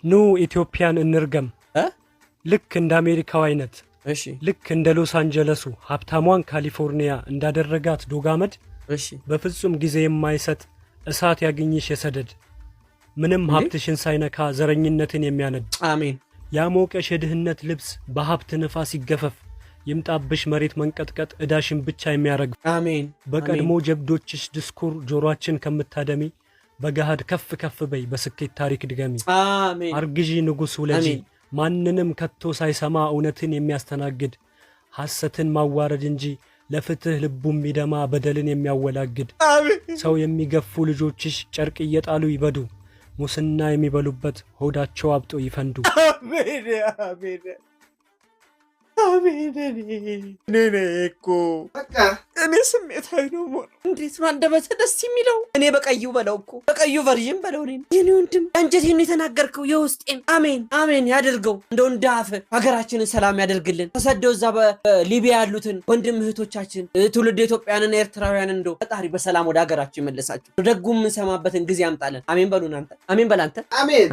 ኑ ኢትዮጵያን እንርገም ልክ እንደ አሜሪካው አይነት እሺ ልክ እንደ ሎስ አንጀለሱ ሀብታሟን ካሊፎርኒያ እንዳደረጋት ዶጋመድ እሺ በፍጹም ጊዜ የማይሰጥ እሳት ያገኝሽ የሰደድ ምንም ሀብትሽን ሳይነካ ዘረኝነትን የሚያነድ አሜን ያሞቀሽ የድህነት ልብስ በሀብት ነፋስ ይገፈፍ ይምጣብሽ መሬት መንቀጥቀጥ እዳሽን ብቻ የሚያረግ አሜን በቀድሞ ጀብዶችሽ ድስኩር ጆሮአችን ከምታደሚ በጋሃድ ከፍ ከፍ በይ በስኬት ታሪክ ድገሚ አሜን አርግዢ ንጉስ ውለጂ ማንንም ከቶ ሳይሰማ እውነትን የሚያስተናግድ ሐሰትን ማዋረድ እንጂ ለፍትህ ልቡም ይደማ በደልን የሚያወላግድ ሰው የሚገፉ ልጆችሽ ጨርቅ እየጣሉ ይበዱ ሙስና የሚበሉበት ሆዳቸው አብጦ ይፈንዱ አሜን አሜን አሜን እኔ እኮ በቃ እኔ ስሜታዊ ነው ሞት እንዴት ነው አንደበተ ደስ የሚለው እኔ በቀዩ በለው እኮ በቀዩ ቨርዥን በለው እኔ የኔ ወንድም አንጀቴን የተናገርከው የውስጤን አሜን አሜን ያድርገው እንደው እንዳፈ ሀገራችንን ሰላም ያደርግልን ተሰደው እዛ በሊቢያ ያሉትን ወንድም እህቶቻችን ትውልድ ኢትዮጵያውያንና ኤርትራውያን እንደው ፈጣሪ በሰላም ወደ ሀገራችን ይመልሳቸው ደጉም እንሰማበትን ጊዜ ያምጣልን አሜን በሉን አንተ አሜን በላንተ አሜን